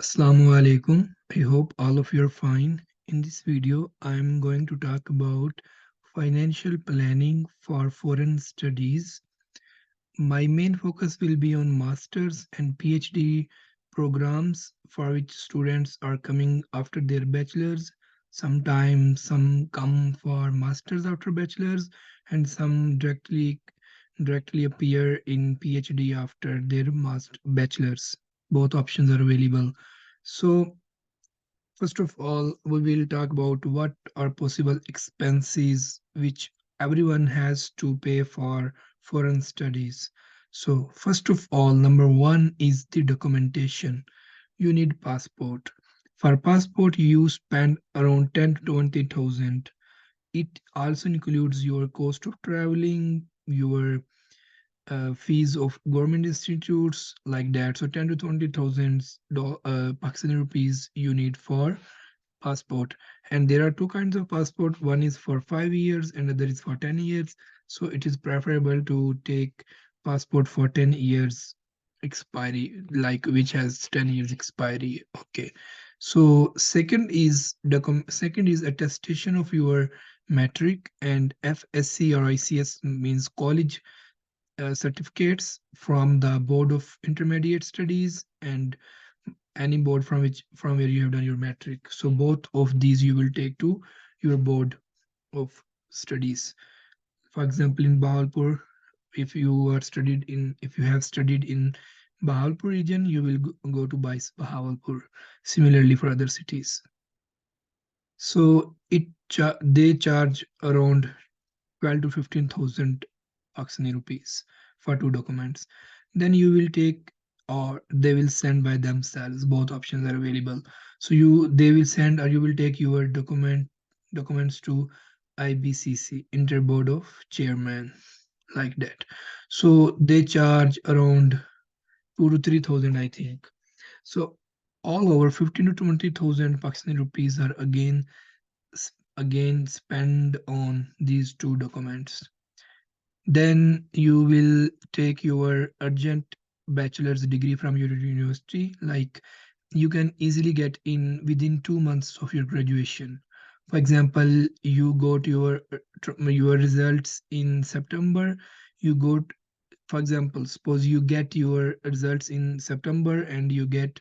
Assalamu alaikum. I hope all of you are fine. In this video, I am going to talk about financial planning for foreign studies. My main focus will be on masters and PhD programs for which students are coming after their bachelors. Sometimes some come for masters after bachelors and some directly appear in PhD after their master bachelors. Both options are available. So first of all, we will talk about what are possible expenses which everyone has to pay for foreign studies. So, first of all, number one is the documentation. You need passport. For passport, you spend around 10 to 20,000. It also includes your cost of traveling, your fees of government institutes like that. So 10 to 20,000 Pakistani rupees you need for passport. And there are two kinds of passport. One is for 5 years and other is for 10 years. So it is preferable to take passport for 10 years expiry, like which has 10 years expiry. Okay. So second is attestation of your metric, and FSC or ICS means college certificates from the Board of Intermediate Studies and any board from where you have done your metric. So both of these you will take to your board of studies. For example, in Bahawalpur, if you have studied in Bahawalpur region, you will go to BISE Bahawalpur. Similarly for other cities. So they charge around 12 to 15,000 Pakistani rupees for two documents. Then you will take, or they will send by themselves. Both options are available. So they will send or you will take your documents to IBCC, Inter Board of Chairmen, like that. So they charge around 2 to 3,000, I think. So all over 15 to 20,000 Pakistani rupees are again spent on these two documents. Then you will take your urgent bachelor's degree from your university. Like you can easily get in within 2 months of your graduation. For example, you got your results in September. You got, for example, suppose you get your results in September and you get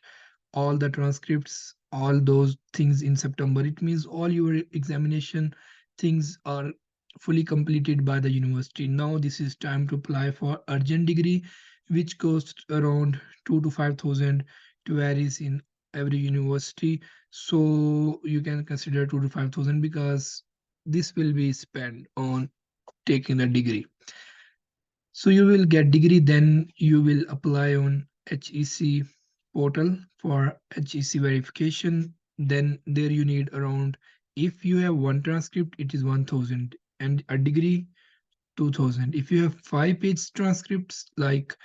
all the transcripts, all those things in September. It means all your examination things are fully completed by the university. Now this is time to apply for urgent degree, which costs around 2 to 5,000. It varies in every university. So you can consider 2 to 5,000 because this will be spent on taking the degree. So you will get degree, then you will apply on HEC portal for HEC verification. Then there you need around, if you have one transcript, it is 1,000 and a degree 2,000. If you have 5 page transcripts, like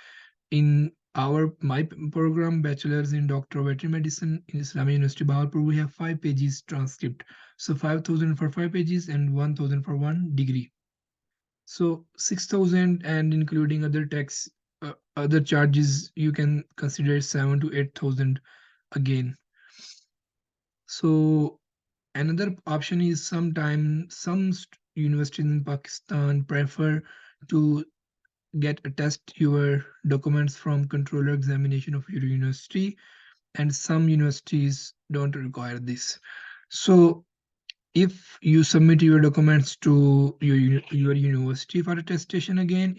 in my program, bachelor's in Doctor of Veterinary Medicine in Islamic University Bahawalpur, we have 5 pages transcript. So 5,000 for 5 pages and 1,000 for one degree. So 6,000 and including other tax, other charges, you can consider 7 to 8,000 again. So another option is sometimes some universities in Pakistan prefer to get attest your documents from controller examination of your university, and some universities don't require this. So if you submit your documents to your university for attestation, again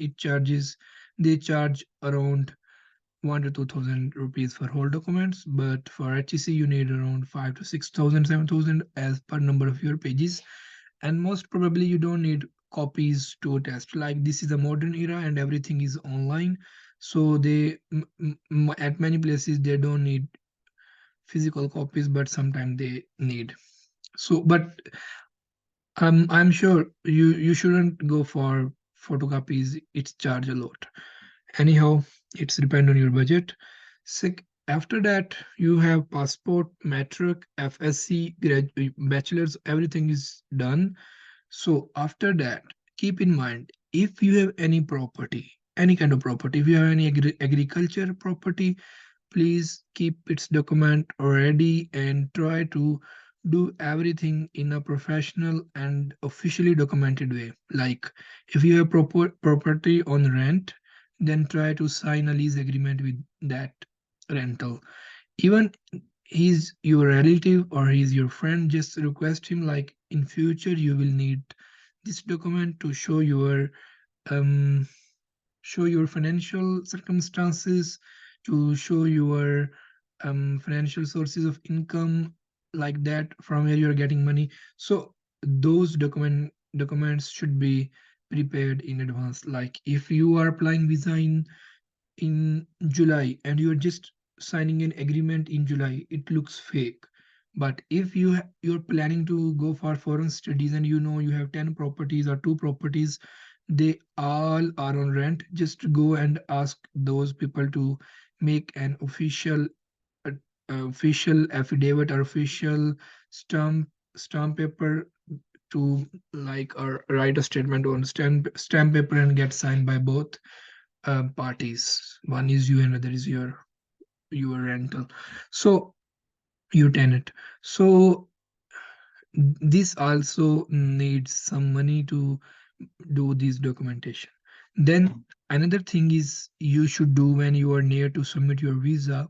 they charge around 1 to 2,000 rupees for whole documents, but for HEC you need around 5 to 6,000, 7,000 as per number of your pages. And most probably you don't need copies to attest. Like this is a modern era and everything is online, so at many places they don't need physical copies, but sometimes they need. So but I'm sure you shouldn't go for photocopies. It's charge a lot. Anyhow, it's depend on your budget. After that, you have passport, metric, FSC, bachelor's. Everything is done. So after that, keep in mind, if you have any property, any kind of property, if you have any agriculture property, please keep its document ready and try to do everything in a professional and officially documented way. Like if you have property on rent, then try to sign a lease agreement with that rental. Even he's your relative or he's your friend, just request him like in future you will need this document to um show your financial circumstances, to show your financial sources of income, like that, from where you're getting money. So those documents should be prepared in advance. Like if you are applying visa in July and you're just signing an agreement in July, it looks fake. But if you're planning to go for foreign studies and you know you have 10 properties or 2 properties, they all are on rent, just go and ask those people to make an uh, official affidavit or official stamp paper to, like, or write a statement on stamp paper and get signed by both parties. One is you and other is your rental. So your tenant. So this also needs some money to do this documentation. Then another thing is you should do when you are near to submit your visa.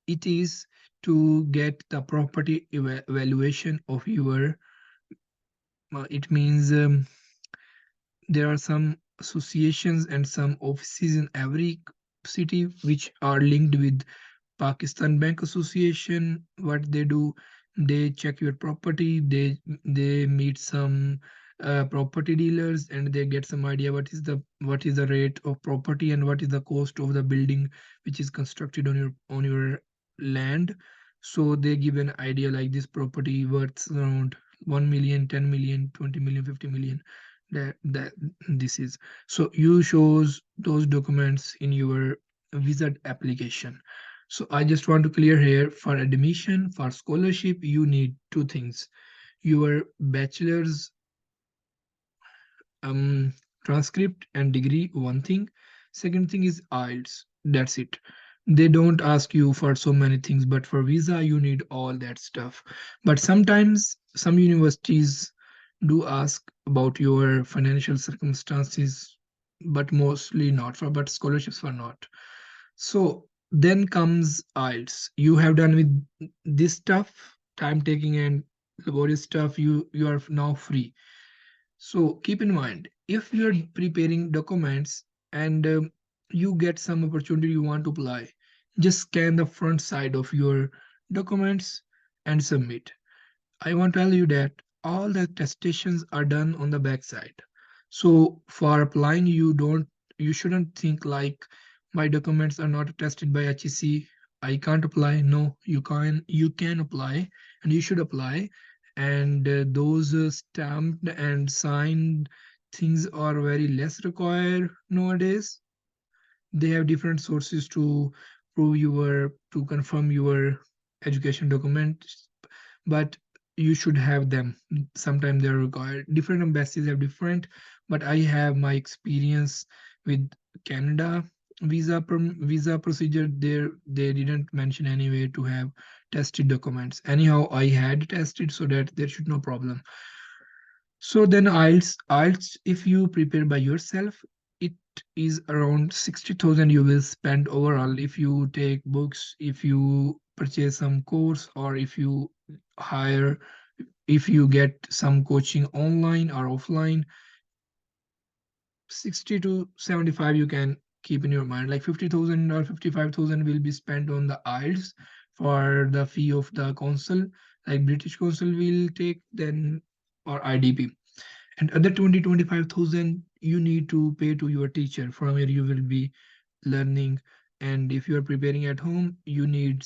It is to get the property evaluation of your. It means there are some associations and some offices in every city which are linked with Pakistan Bank Association. What they do, they check your property. They meet some property dealers and they get some idea what is the rate of property and what is the cost of the building which is constructed on your land. So they give an idea like this property worth around 1 million, 10 million, 20 million, 50 million. That this is. So you shows those documents in your visa application. So I just want to clear here, for admission, for scholarship, you need two things. Your bachelor's um transcript and degree, one thing. Second thing is IELTS. That's it. They don't ask you for so many things, but for visa you need all that stuff. But sometimes some universities do ask about your financial circumstances, but mostly not for, but scholarships are not. So then comes IELTS. You have done with this stuff, time taking and laborious stuff. You are now free. So keep in mind, if you are preparing documents and you get some opportunity you want to apply, just scan the front side of your documents and submit. I want to tell you that all the attestations are done on the back side. So for applying, you shouldn't think like my documents are not attested by HEC. I can't apply. No, you can apply and you should apply. And those stamped and signed things are very less required nowadays. They have different sources to to confirm your education documents, but you should have them. Sometimes they're required. Different embassies have different, but I have my experience with Canada visa procedure. There they didn't mention anywhere to have tested documents. Anyhow, I had tested, so that there should no problem. So then IELTS, if you prepare by yourself, it is around 60,000 you will spend overall if you take books, if you purchase some course, or if you hire, if you get some coaching online or offline. 60 to 75 you can keep in your mind. Like 50,000 or 55,000 will be spent on the IELTS for the fee of the council, like British council will take, then, or IDP. And other 20-25,000 you need to pay to your teacher from where you will be learning. And if you are preparing at home, you need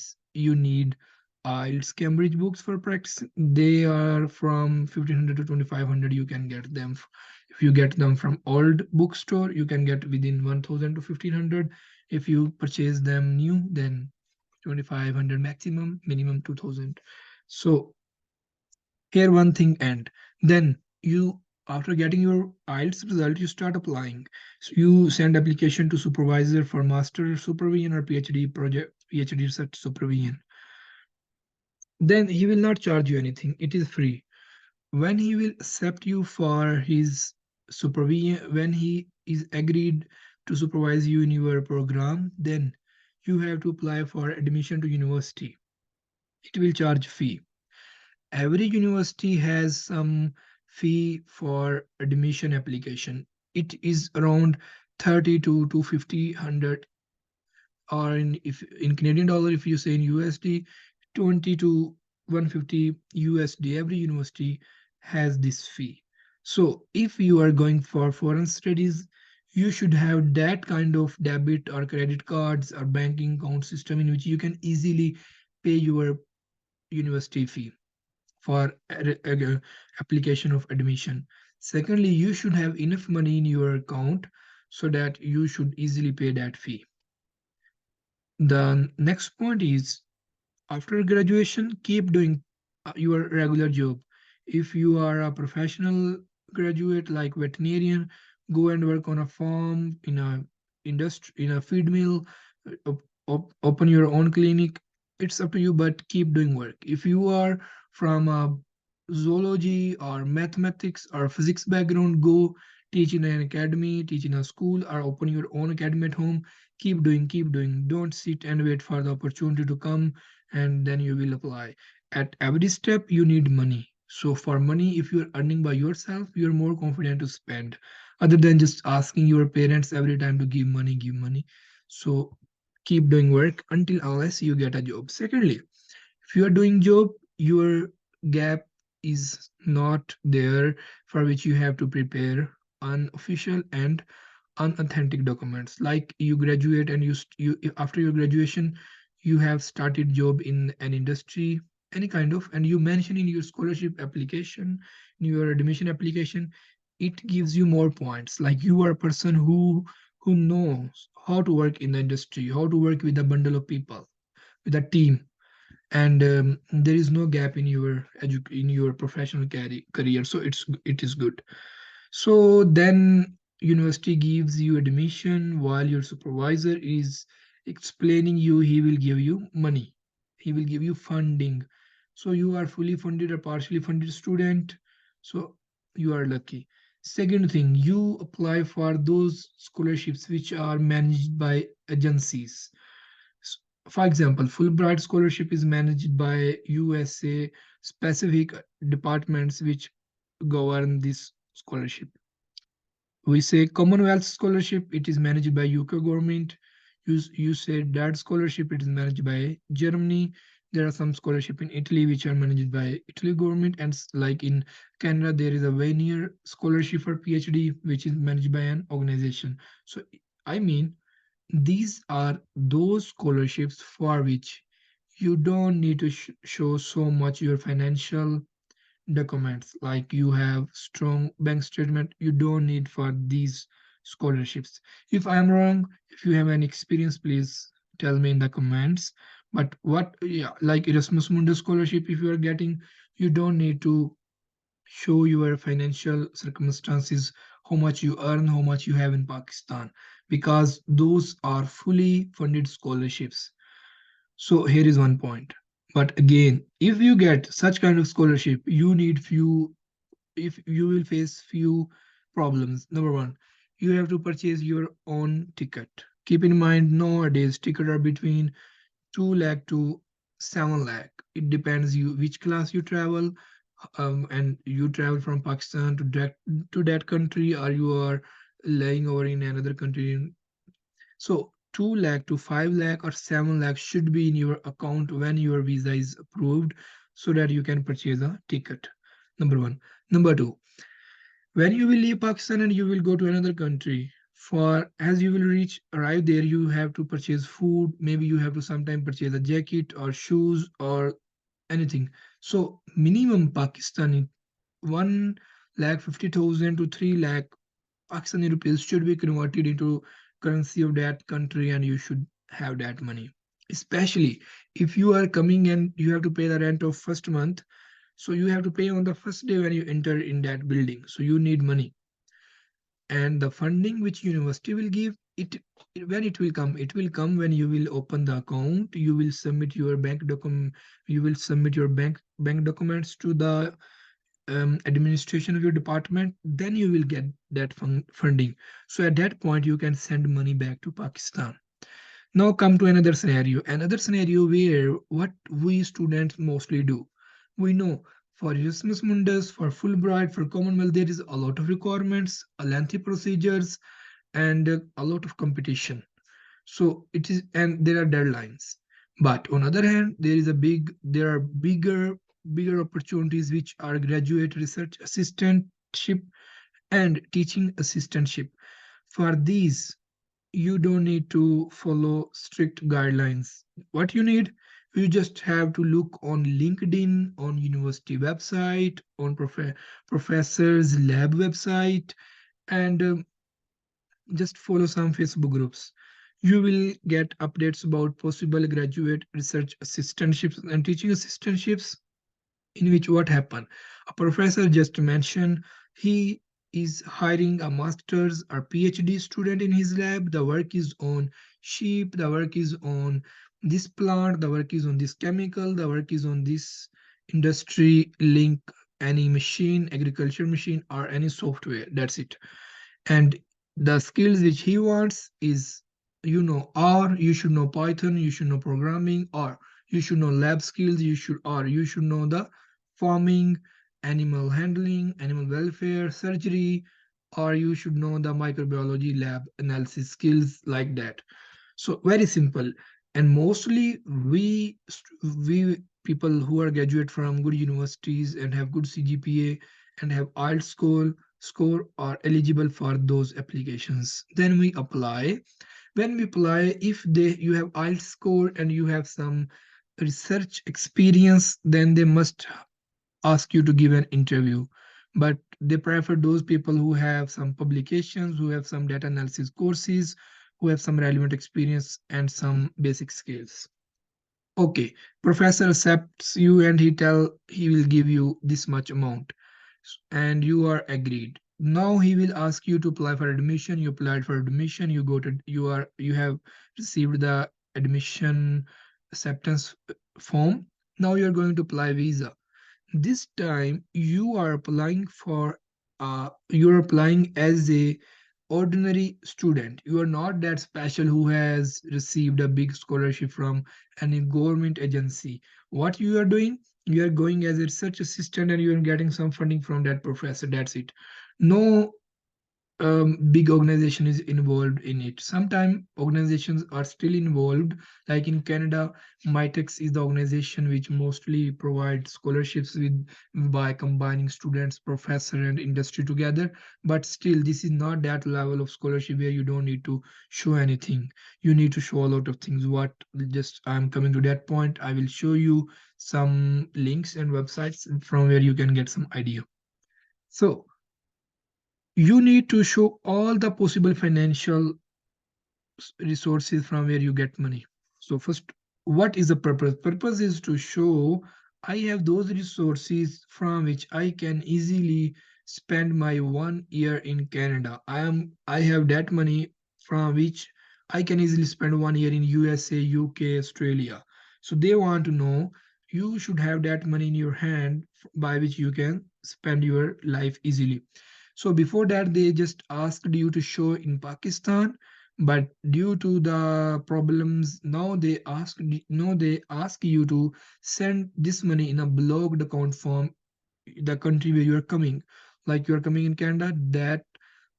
IELTS Cambridge books for practice. They are from 1,500 to 2,500. You can get them. If you get them from old bookstore, you can get within 1,000 to 1,500. If you purchase them new, then 2,500 maximum, minimum 2,000. So here one thing, and then you After getting your IELTS result, you start applying. So you send application to supervisor for master supervision or PhD project, PhD research supervision. Then he will not charge you anything. It is free. When he will accept you for his supervision, when he is agreed to supervise you in your program, then you have to apply for admission to university. It will charge fee. Every university has some fee for admission application. It is around 30 to 250 100, or in if in Canadian dollar, if you say in USD, 20 to 150 USD. Every university has this fee. So if you are going for foreign studies, you should have that kind of debit or credit cards or banking account system in which you can easily pay your university fee for application of admission. Secondly, you should have enough money in your account so that you should easily pay that fee. The next point is, after graduation, keep doing your regular job. If you are a professional graduate like veterinarian, go and work on a farm, in a industry, in a feed mill, open your own clinic. It's up to you, but keep doing work. If you are from a zoology or mathematics or physics background, go teach in an academy, teach in a school, or open your own academy at home. Keep doing, keep doing. Don't sit and wait for the opportunity to come and then you will apply. At every step, you need money. So for money, if you're earning by yourself, you're more confident to spend, other than just asking your parents every time to give money, give money. So keep doing work until unless you get a job. Secondly, if you are doing job, your gap is not there, for which you have to prepare unofficial and unauthentic documents. Like you graduate and you after your graduation, you have started job in an industry, any kind of, and you mention in your scholarship application, in your admission application, it gives you more points. Like you are a person who knows how to work in the industry, how to work with a bundle of people, with a team, and there is no gap in your in your professional career. So it is good. So then university gives you admission while your supervisor is explaining you, he will give you money. He will give you funding. So you are fully funded or partially funded student. So you are lucky. Second thing, you apply for those scholarships which are managed by agencies. For example, Fulbright scholarship is managed by USA specific departments which govern this scholarship. We say Commonwealth scholarship, it is managed by UK government. You say that scholarship, it is managed by Germany. There are some scholarship in Italy which are managed by Italy government, and like in Canada, there is a one-year scholarship for PhD which is managed by an organization. So I mean, these are those scholarships for which you don't need to show so much your financial documents, like you have strong bank statement. You don't need for these scholarships. If I am wrong, if you have any experience, please tell me in the comments. But what, yeah, like Erasmus Mundus scholarship, if you are getting, you don't need to show your financial circumstances, how much you earn, how much you have in Pakistan, because those are fully funded scholarships. So here is one point. But again, if you get such kind of scholarship, you need few, if you will face few problems. Number one, you have to purchase your own ticket. Keep in mind, nowadays tickets are between 2 lakh to 7 lakh. It depends you which class you travel, and you travel from Pakistan to that country, or you are laying over in another country. So 2 lakh to 5 lakh or 7 lakh should be in your account when your visa is approved, so that you can purchase a ticket. Number one. Number two, when you will leave Pakistan and you will go to another country, for as you will arrive there, you have to purchase food. Maybe you have to sometime purchase a jacket or shoes or anything. So minimum Pakistani 1,50,000 to 3 lakh Pakistani rupees should be converted into currency of that country, and you should have that money. Especially if you are coming and you have to pay the rent of first month, So you have to pay on the first day when you enter in that building. So you need money. And the funding which university will give it, when it will come when you will open the account, you will submit your bank documents to the administration of your department, then you will get that funding. So at that point you can send money back to Pakistan. Now come to another scenario where what we students mostly do. We know for Erasmus Mundus, for Fulbright, for Commonwealth, there is a lot of requirements, a lengthy procedures, and a lot of competition. So it is, and there are deadlines. But on other hand, there are bigger opportunities which are graduate research assistantship and teaching assistantship. For these, you don't need to follow strict guidelines. What you need, you just have to look on LinkedIn, on university website, on professors lab website, and just follow some Facebook groups. You will get updates about possible graduate research assistantships and teaching assistantships, in which what happened, a professor just mentioned he is hiring a master's or PhD student in his lab. The work is on sheep, the work is on this plant, the work is on this chemical, the work is on this industry link, any machine, agriculture machine, or any software. That's it. And the skills which he wants is, or you should know Python, you should know programming, or you should know lab skills, you should know the farming, animal handling, animal welfare, surgery, or you should know the microbiology lab analysis skills, like that. So very simple. And mostly we people who are graduate from good universities and have good CGPA and have IELTS score are eligible for those applications. Then we apply. When we apply, if you have IELTS score and you have some research experience, then they must ask you to give an interview. But they prefer those people who have some publications, who have some data analysis courses, who have some relevant experience and some basic skills. Okay, professor accepts you and he will give you this much amount, and you are agreed. Now he will ask you to apply for admission. You applied for admission, you have received the admission acceptance form. Now you are going to apply visa. This time you're applying as a ordinary student. You are not that special who has received a big scholarship from any government agency. What you are doing, you are going as a research assistant and you are getting some funding from that professor. That's it. No big organization is involved in it. Sometimes organizations are still involved. Like in Canada, Mitex is the organization which mostly provides scholarships with by combining students, professor, and industry together. But still, this is not that level of scholarship where you don't need to show anything. You need to show a lot of things. What just I'm coming to that point. I will show you some links and websites from where you can get some idea. So you need to show all the possible financial resources from where you get money. So first, what is the purpose? Purpose is to show I have those resources from which I can easily spend my 1 year in Canada. I have that money from which I can easily spend 1 year in USA, UK, Australia. So they want to know you should have that money in your hand by which you can spend your life easily. So before that, they just asked you to show in Pakistan, but due to the problems, now they ask you to send this money in a blocked account from the country where you are coming. Like you are coming in Canada, that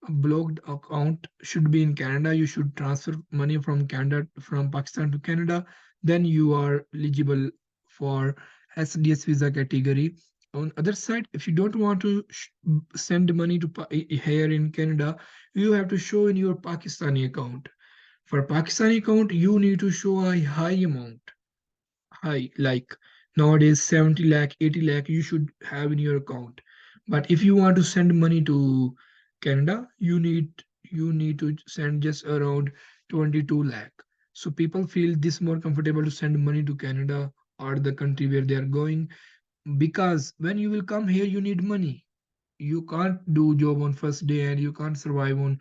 blocked account should be in Canada. You should transfer money from Canada, from Pakistan to Canada. Then you are eligible for SDS visa category. On other side, if you don't want to send money to here in Canada, you have to show in your Pakistani account. For Pakistani account, you need to show a high amount, high, like nowadays 70 lakh, 80 lakh you should have in your account. But if you want to send money to Canada, you need to send just around 22 lakh. So people feel this more comfortable to send money to Canada or the country where they are going. because when you will come here you need money. You can't do job on first day and you can't survive on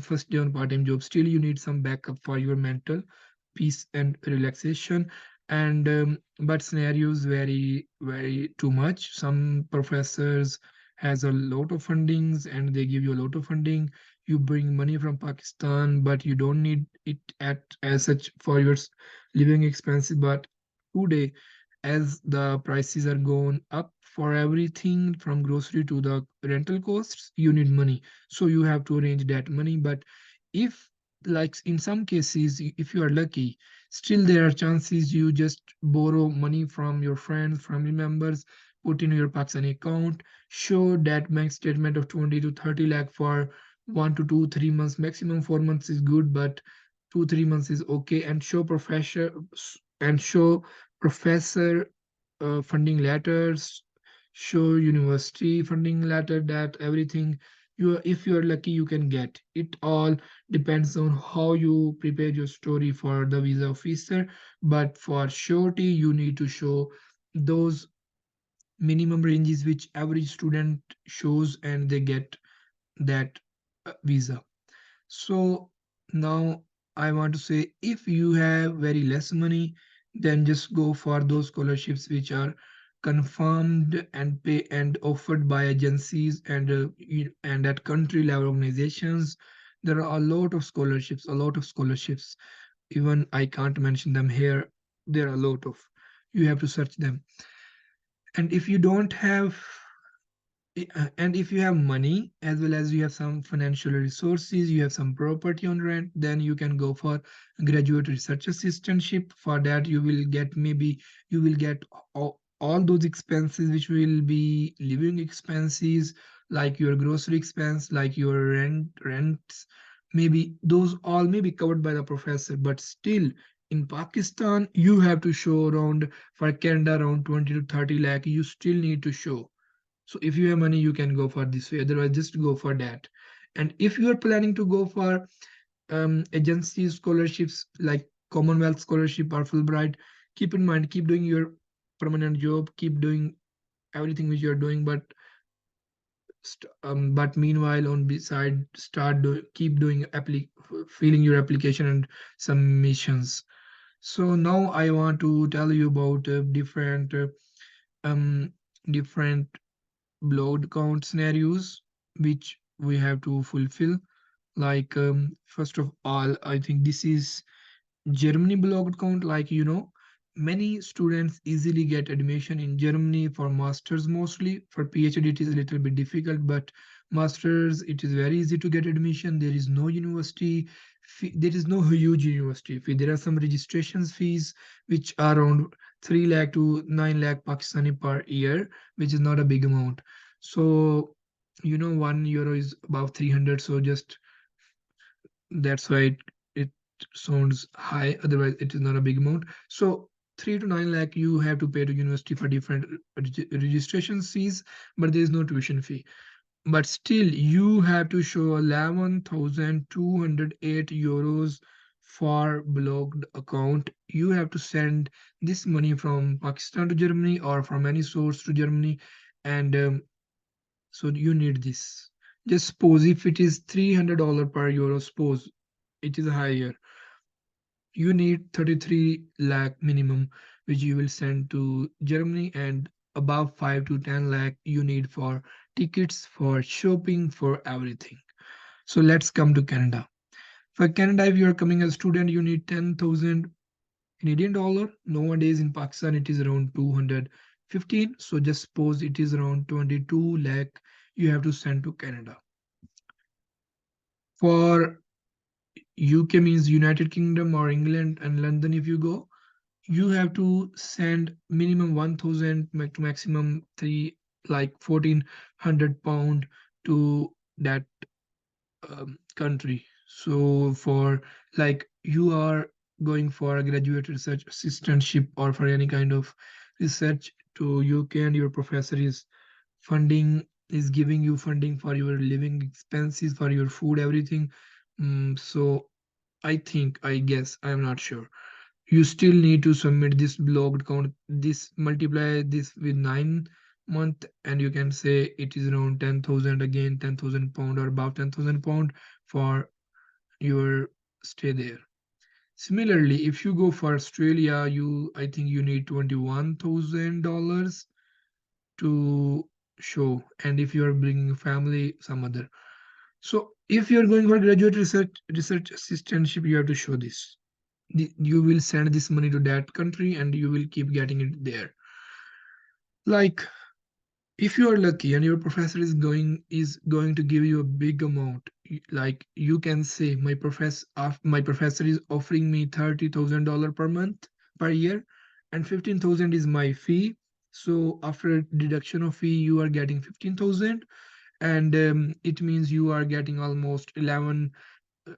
first day on part-time job. Still you need some backup for your mental peace and relaxation. And but scenarios vary too much. Some professors has a lot of fundings and they give you a lot of funding. You bring money from Pakistan but you don't need it at as such for your living expenses. But today, as the prices are going up for everything from grocery to the rental costs, you need money, so you have to arrange that money. But if, like in some cases, if you are lucky, still there are chances you just borrow money from your friends, family members, put in your Pakistani account, show that bank statement of 20 to 30 lakh for 1 to 2 3 months, maximum 4 months is good, but 2 3 months is okay, and show professor funding letters, show university funding letter, that everything you, if you are lucky, you can get it. All depends on how you prepare your story for the visa officer. But for surety you need to show those minimum ranges which average student shows and they get that visa. So now I want to say, if you have very less money, then just go for those scholarships which are confirmed and pay and offered by agencies and and at country level organizations. There are a lot of scholarships, a lot of scholarships. Even I can't mention them here. There are a lot of. You have to search them. And if you don't have and if you have money as well as you have some financial resources, you have some property on rent, then you can go for graduate research assistantship. For that you will get, maybe you will get all those expenses which will be living expenses, like your grocery expense, like your rents, maybe those all may be covered by the professor. But still, in Pakistan you have to show around, for Canada around 20 to 30 lakh you still need to show. So if you have money, you can go for this way. Otherwise, just go for that. And if you are planning to go for agency scholarships like Commonwealth Scholarship or Fulbright, keep in mind, keep doing your permanent job, keep doing everything which you are doing. But meanwhile, on beside, keep doing filling your application and submissions. So now I want to tell you about um different blocked count scenarios which we have to fulfill. Like first of all, I think this is Germany blocked count. Like many students easily get admission in Germany for masters. Mostly for PhD it is a little bit difficult, but masters it is very easy to get admission. There is no university fee, there is no huge university fee. There are some registrations fees which are around 3 lakh to 9 lakh Pakistani per year, which is not a big amount. So 1 euro is about 300, so just that's why it sounds high. Otherwise it is not a big amount. So 3 to 9 lakh you have to pay to university for different registration fees, but there is no tuition fee. But still you have to show 11,208 euros for blocked account. You have to send this money from Pakistan to Germany or from any source to Germany. And so you need this. Just suppose if it is $300 per euro, suppose it is higher, you need 33 lakh minimum which you will send to Germany, and above 5 to 10 lakh you need for tickets, for shopping, for everything. So let's come to Canada. For Canada, if you are coming as a student, you need 10,000 Canadian dollar. Nowadays in Pakistan it is around 215. So just suppose it is around 22 lakh you have to send to Canada. For UK means United Kingdom or England and London, if you go, you have to send minimum 1,000 to maximum 3, like 1,400 pound to that country. So for, like, you are going for a graduate research assistantship or for any kind of research to UK, and your professor is giving you funding for your living expenses, for your food, everything. So I think, I guess, I'm not sure, you still need to submit this blocked count. This multiply this with 9 month, and you can say it is around 10,000, again 10,000 pound or about 10,000 pound for your stay there. Similarly, if you go for Australia, I think you need $21,000 to show, and if you are bringing family, some other. So if you are going for graduate research assistantship, you have to show this. You will send this money to that country, and you will keep getting it there. Like, if you are lucky and your professor is going to give you a big amount, like you can say my professor is offering me $30,000 per month per year, and 15,000 is my fee. So after deduction of fee, you are getting 15,000, and it means you are getting almost 11,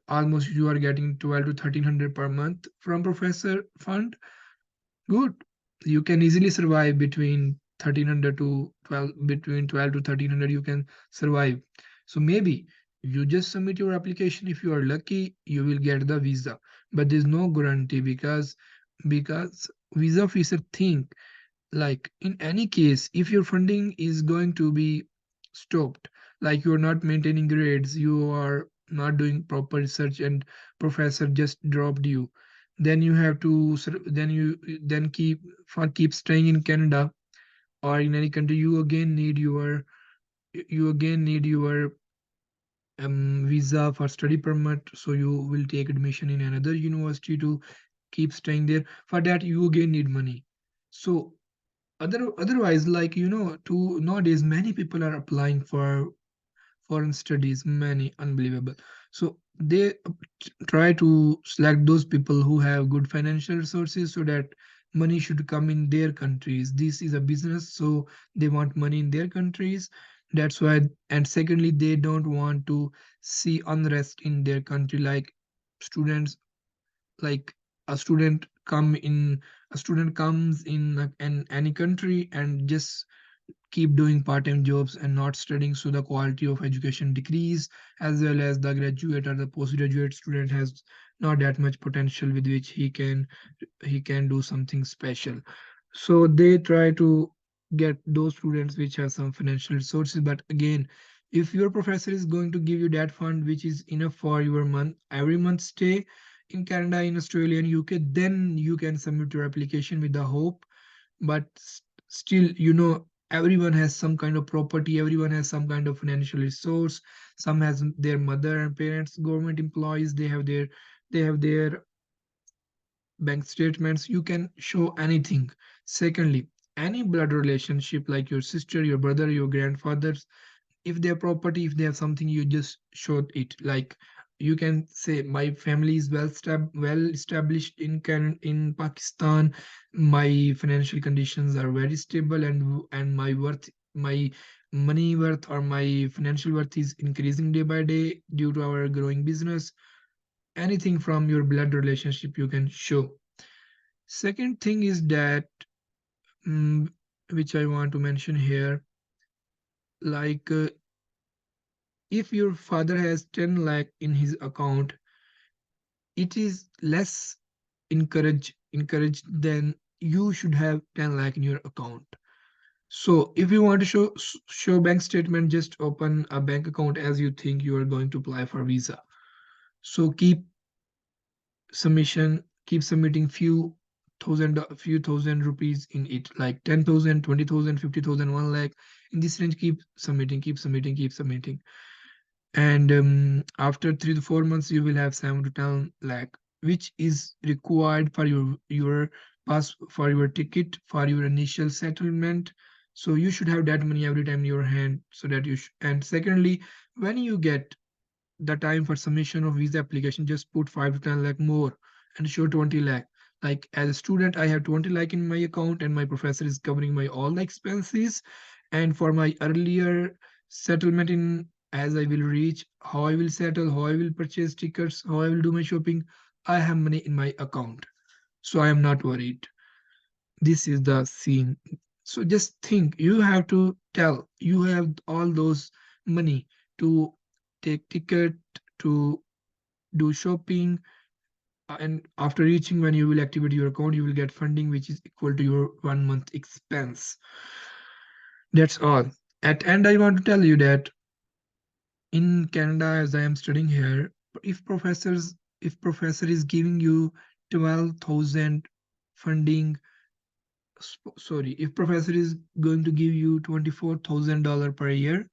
almost you are getting 12 to 1300 per month from professor fund. Good. You can easily survive between 1300 to 12, between 12 to 1300 you can survive. So maybe you just submit your application. If you are lucky, you will get the visa. But there's no guarantee, because visa officer think, like, in any case, if your funding is going to be stopped, like you're not maintaining grades, you are not doing proper research, and professor just dropped you, then you have to then you then keep staying in Canada or in any country. You again need your visa for study permit, so you will take admission in another university to keep staying there. For that, you again need money. So otherwise, like, to nowadays many people are applying for foreign studies, many, unbelievable. So they try to select those people who have good financial resources, so that money should come in their countries. This is a business, so they want money in their countries. That's why. And secondly, they don't want to see unrest in their country, like students, like a student comes in any country and just keep doing part-time jobs and not studying, so the quality of education decrease, as well as the graduate or the postgraduate student has not that much potential with which he can do something special. So they try to get those students which have some financial resources. But again, if your professor is going to give you that fund which is enough for your every month stay in Canada, in Australia, and UK, then you can submit your application with the hope. But still, everyone has some kind of property, everyone has some kind of financial resource. Some has their mother and parents, government employees, they have their bank statements. You can show anything. Secondly, any blood relationship, like your sister, your brother, your grandfathers, if they have property, if they have something, you just show it. Like, you can say my family is well established in Pakistan. My financial conditions are very stable, and my money worth or my financial worth is increasing day by day due to our growing business. Anything from your blood relationship you can show. Second thing is that, mm, which I want to mention here, like, if your father has 10 lakh in his account, it is less encouraged than you should have 10 lakh in your account. So if you want to show bank statement, just open a bank account as you think you are going to apply for visa. So keep submitting few thousand rupees in it, like 10,000, 20,000, 50,000, 1 lakh. In this range, keep submitting. And after 3 to 4 months, you will have 7 to 10 lakh, which is required for your pass, for your ticket, for your initial settlement. So you should have that money every time in your hand, so that and secondly, when you get the time for submission of visa application, just put 5 to 10 lakh more and show 20 lakh. Like, as a student, I have 20 lakh in my account, and my professor is covering my all the expenses. And for my earlier settlement, in as I will reach, how I will settle, how I will purchase tickets, how I will do my shopping, I have money in my account, so I am not worried. This is the scene. So just think, you have all those money to take ticket, to do shopping, and after reaching, when you will activate your account, you will get funding which is equal to your 1 month expense. That's all. At end, I want to tell you that in Canada, as I am studying here, if professors if professor is giving you 12,000 funding, sorry, if professor is going to give you $24,000 per year,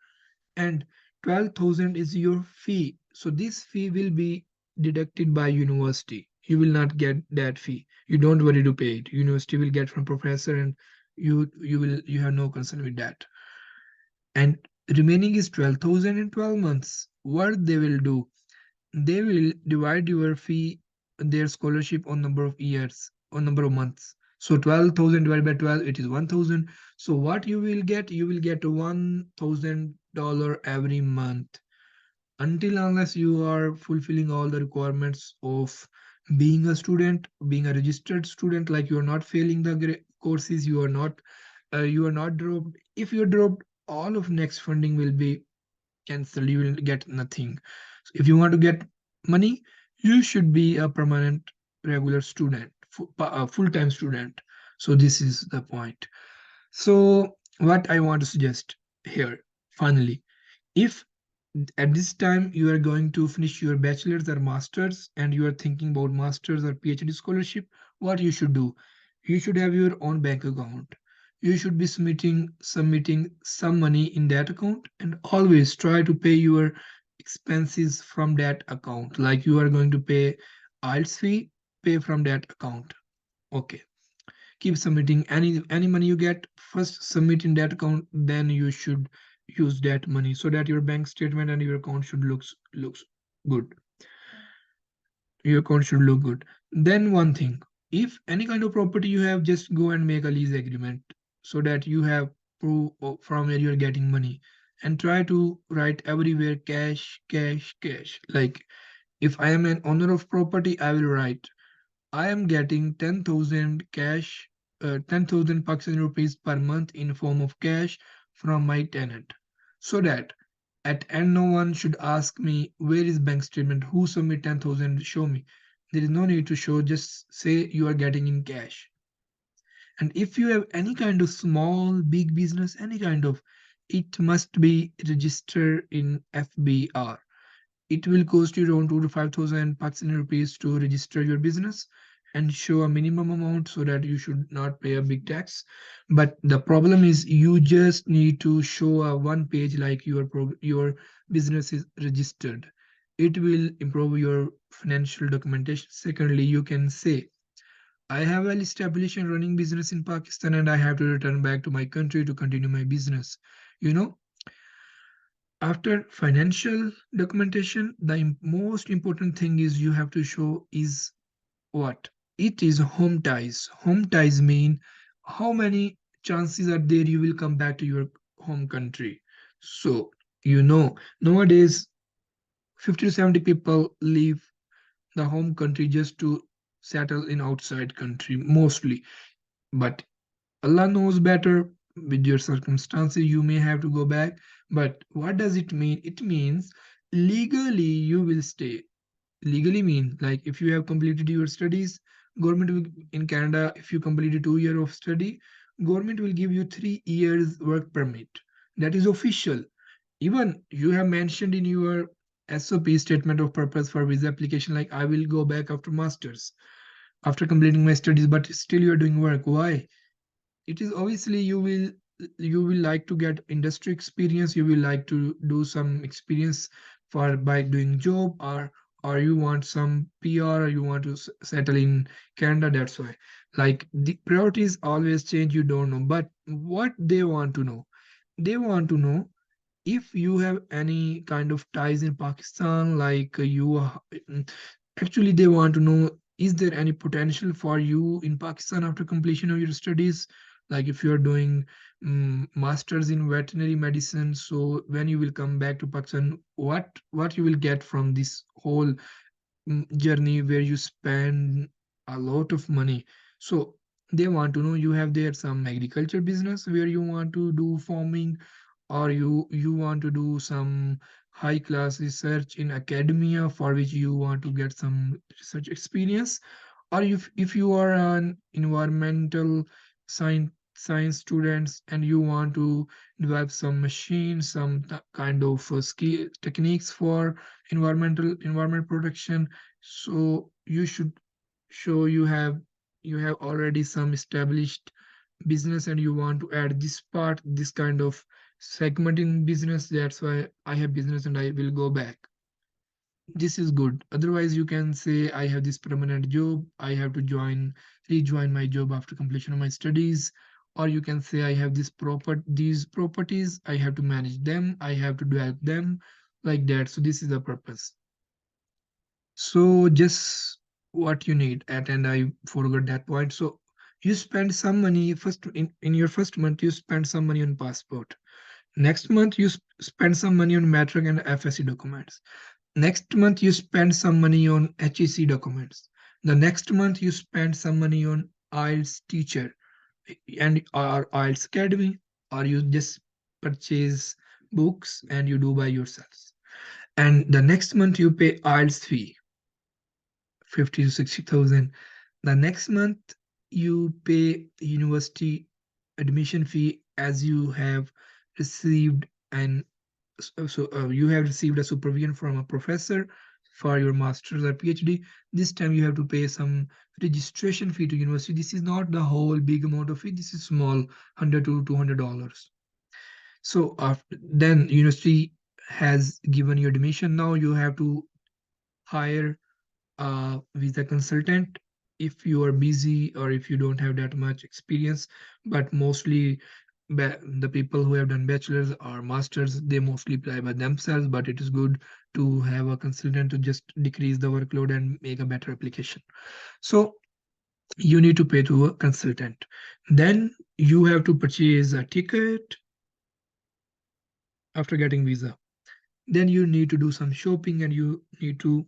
and 12,000 is your fee, so this fee will be deducted by university. You will not get that fee. You don't worry to pay it. University will get from professor, and you have no concern with that. And remaining is 12,000 in 12 months. What they will do, they will divide your fee, their scholarship, on number of years, on number of months. So 12,000 divided by 12, it is 1,000. So what you will get $1,000 every month, until unless you are fulfilling all the requirements of being a student, being a registered student, like you are not failing the courses, you are not dropped. If you are dropped, all of next funding will be cancelled. You will get nothing. So if you want to get money, you should be a permanent regular student, a full-time student. So this is the point. So what I want to suggest here, finally, if at this time you are going to finish your bachelor's or master's, and you are thinking about master's or PhD scholarship, what you should do, you should have your own bank account. You should be submitting some money in that account, and always try to pay your expenses from that account. Like you are going to pay IELTS fee, pay from that account. Okay, keep submitting any money you get, first submit in that account, then you should use that money, so that your bank statement and your account should looks good. Your account should look good. Then one thing, if any kind of property you have, just go and make a lease agreement, so that you have proof from where you're getting money. And try to write everywhere cash, cash, cash. Like if I am an owner of property, I will write, I am getting 10,000 cash, 10,000 Pakistani rupees per month in form of cash from my tenant. So that at end no one should ask me where is bank statement, who submit 10,000, show me. There is no need to show, just say you are getting in cash. And if you have any kind of small, big business, any kind of, it must be registered in FBR. It will cost you around 2 to 5,000 Pakistani rupees to register your business and show a minimum amount, so that you should not pay a big tax. But the problem is you just need to show a one page like your business is registered. It will improve your financial documentation. Secondly, you can say, I have well established and running business in Pakistan, and I have to return back to my country to continue my business. You know, after financial documentation, the most important thing is you have to show is what? It is home ties. Home ties mean how many chances are there you will come back to your home country. So, nowadays 50 to 70 people leave the home country just to settle in outside country mostly. But Allah knows better. With your circumstances, you may have to go back. But what does it mean? It means legally you will stay. Legally mean, like if you have completed your studies, government will, in Canada, if you completed 2 years of study, government will give you 3 years work permit. That is official. Even you have mentioned in your SOP, statement of purpose for visa application, like I will go back after masters, after completing my studies, but still you are doing work. Why? It is obviously you will like to get industry experience, you will like to do some experience for by doing job, or you want some PR, or you want to settle in Canada. That's why, like, the priorities always change, you don't know. But what they want to know, they want to know if you have any kind of ties in Pakistan, like actually they want to know, is there any potential for you in Pakistan after completion of your studies? Like if you are doing masters in veterinary medicine, so when you will come back to Pakistan, what you will get from this whole journey where you spend a lot of money. So they want to know, you have there some agriculture business where you want to do farming, or you want to do some high class research in academia for which you want to get some research experience, or if you are an environmental science students and you want to develop some machines, some kind of skill techniques for environment protection. So you should show you have already some established business and you want to add this part, this kind of segment in business. That's why I have business and I will go back. This is good. Otherwise you can say I have this permanent job, I have to rejoin my job after completion of my studies. Or you can say I have these properties, I have to manage them, I have to develop them, like that. So this is the purpose. So just what you need at, and I forgot that point. So you spend some money first in your first month, you spend some money on passport. Next month you spend some money on matric and FSC documents. Next month you spend some money on HEC documents. The next month you spend some money on IELTS teacher and or IELTS academy, or you just purchase books and you do by yourselves. And the next month you pay IELTS fee 50 to 60,000. The next month you pay university admission fee as you have received an you have received a supervision from a professor for your master's or PhD. This time you have to pay some registration fee to university. This is not the whole big amount of fee. This is small, $100 to $200. So after then university has given you admission. Now you have to hire visa consultant if you are busy or if you don't have that much experience. But mostly the people who have done bachelors or masters, they mostly apply by themselves, but it is good to have a consultant to just decrease the workload and make a better application. So you need to pay to a consultant. Then you have to purchase a ticket after getting visa. Then you need to do some shopping and you need to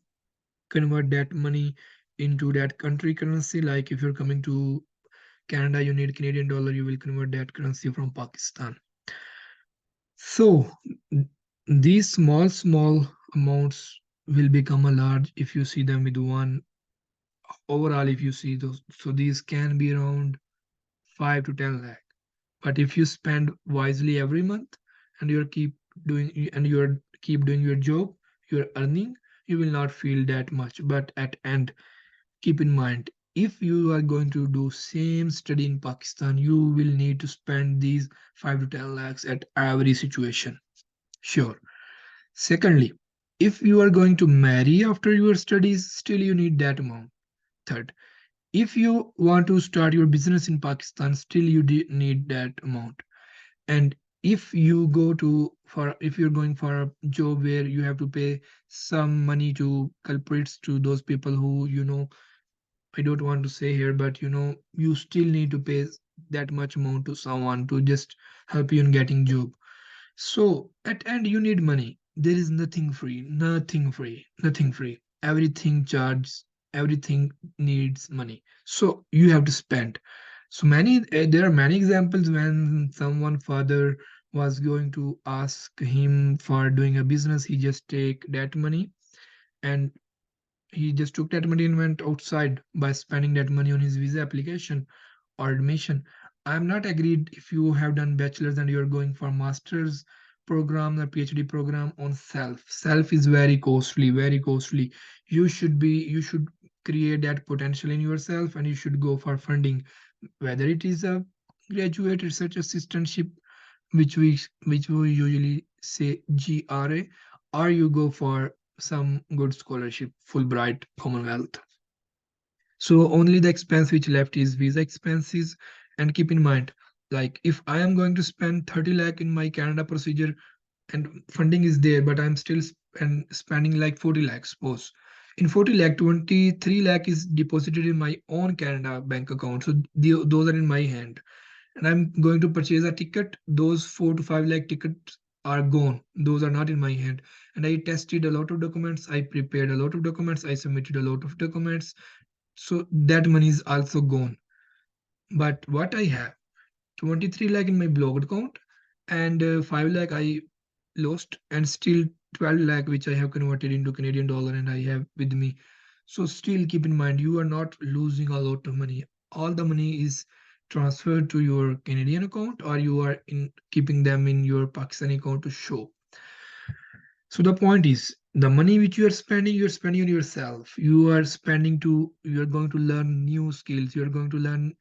convert that money into that country currency. Like if you're coming to Canada, you need Canadian dollar, you will convert that currency from Pakistan. So these small amounts will become a large if you see them with one. Overall, if you see those, so these can be around 5 to 10 lakh. But if you spend wisely every month and you're keep doing your job, you're earning, you will not feel that much. But at end, keep in mind, if you are going to do same study in Pakistan, you will need to spend these 5 to 10 lakhs at every situation. Sure. Secondly, if you are going to marry after your studies, still you need that amount. Third, if you want to start your business in Pakistan, still you need that amount. And if you're going for a job where you have to pay some money to culprits, to those people who I don't want to say here, but you still need to pay that much amount to someone to just help you in getting job. So at end you need money. There is nothing free, nothing free, nothing free. Everything charges, everything needs money. So you have to spend. So there are many examples when someone father was going to ask him for doing a business, he just take that money and he just took that money and went outside by spending that money on his visa application or admission. I'm not agreed if you have done bachelor's and you're going for master's program or PhD program on self. Self is very costly, very costly. You should create that potential in yourself and you should go for funding, whether it is a graduate research assistantship, which we usually say GRA, or you go for some good scholarship, Fulbright, Commonwealth. So only the expense which left is visa expenses. And keep in mind, like if I am going to spend 30 lakh in my Canada procedure and funding is there, but I'm still spending like 40 lakh, suppose. In 40 lakh, 23 lakh is deposited in my own Canada bank account. So those are in my hand. And I'm going to purchase a ticket. Those 4 to 5 lakh tickets are gone. Those are not in my hand. And I tested a lot of documents. I prepared a lot of documents. I submitted a lot of documents. So that money is also gone. But what I have, 23 lakh in my blog account and 5 lakh I lost, and still 12 lakh which I have converted into Canadian dollar and I have with me. So still keep in mind you are not losing a lot of money. All the money is transferred to your Canadian account or you are in keeping them in your Pakistani account to show. So the point is the money which you're spending on yourself. You are spending to you're going to learn new skills. You're going to learn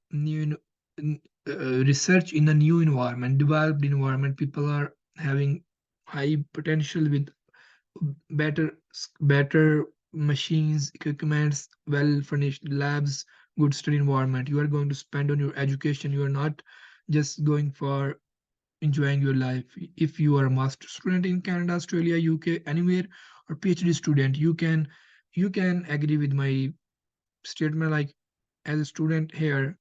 research in a new environment, developed environment. People are having high potential with better machines, equipments, well furnished labs, good study environment. You are going to spend on your education. You are not just going for enjoying your life. If you are a master student in Canada, Australia, UK, anywhere, or PhD student, you can agree with my statement like as a student here,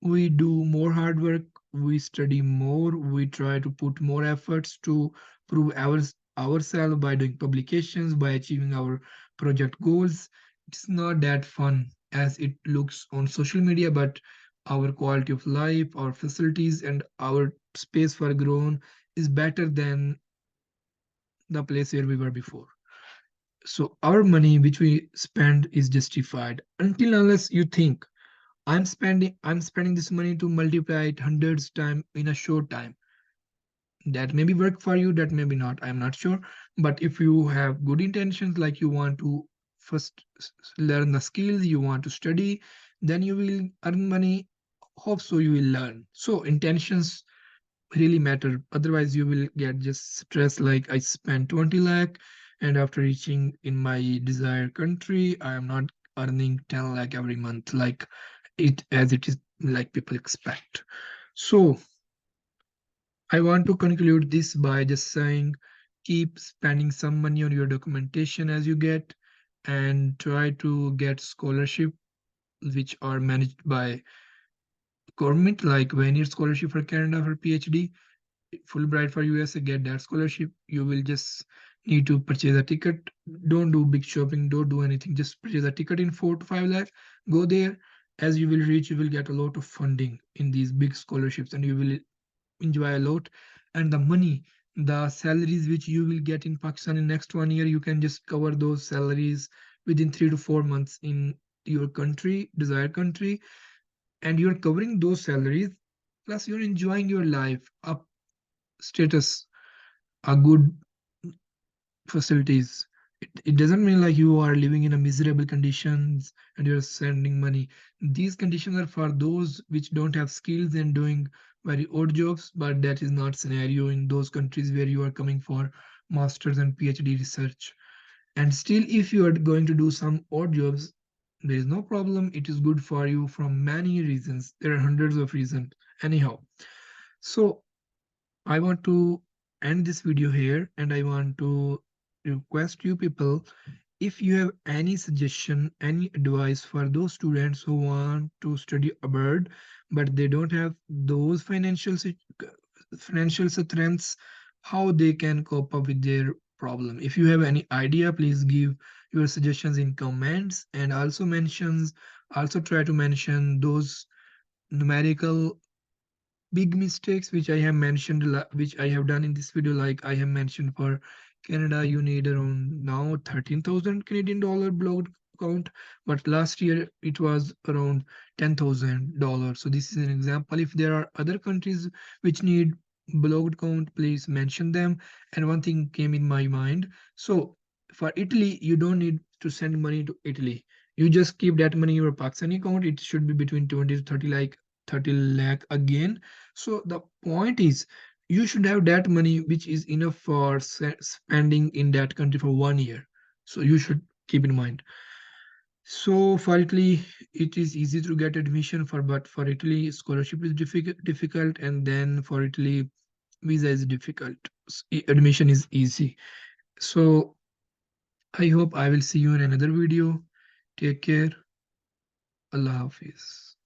we do more hard work, we study more, we try to put more efforts to prove ourselves by doing publications, by achieving our project goals. It's not that fun as it looks on social media, but our quality of life, our facilities, and our space for growth is better than the place where we were before. So our money which we spend is justified until unless you think I'm spending this money to multiply it hundreds time in a short time. That may be work for you, that may be not. I'm not sure. But if you have good intentions, like you want to first learn the skills, you want to study, then you will earn money. Hope so you will learn. So intentions really matter. Otherwise, you will get just stress like I spent 20 lakh and after reaching in my desired country, I am not earning 10 lakh every month like it as it is like people expect. So I want to conclude this by just saying keep spending some money on your documentation as you get and try to get scholarship which are managed by government like one-year scholarship for Canada for PhD, Fulbright for USA, get that scholarship. You will just need to purchase a ticket. Don't do big shopping. Don't do anything. Just purchase a ticket in 4 to 5 lakh. Go there. As you will reach, you will get a lot of funding in these big scholarships, and you will enjoy a lot. And the money, the salaries which you will get in Pakistan in next 1 year, you can just cover those salaries within 3 to 4 months in your country, desired country, and you're covering those salaries. Plus, you're enjoying your life, up status, a good facilities. It doesn't mean like you are living in a miserable conditions and you're sending money. These conditions are for those which don't have skills and doing very odd jobs, but that is not scenario in those countries where you are coming for masters and PhD research. And still, if you are going to do some odd jobs, there is no problem. It is good for you from many reasons. There are hundreds of reasons. Anyhow, so I want to end this video here and I want to request you people if you have any suggestion, any advice for those students who want to study abroad but they don't have those financial strengths, how they can cope up with their problem. If you have any idea, please give your suggestions in comments and also try to mention those numerical big mistakes which I have mentioned, which I have done in this video. Like I have mentioned for Canada, you need around now 13,000 Canadian dollar blocked account, but last year it was around $10,000. So this is an example. If there are other countries which need blocked account, please mention them. And one thing came in my mind. So for Italy, you don't need to send money to Italy. You just keep that money in your Pakistani account. It should be between 20 to 30 like 30 lakh again. So the point is, you should have that money which is enough for spending in that country for 1 year. So you should keep in mind. So for Italy, it is easy to get admission for, but for Italy, scholarship is difficult, and then for Italy, visa is difficult. Admission is easy. So I hope I will see you in another video. Take care. Allah Hafiz.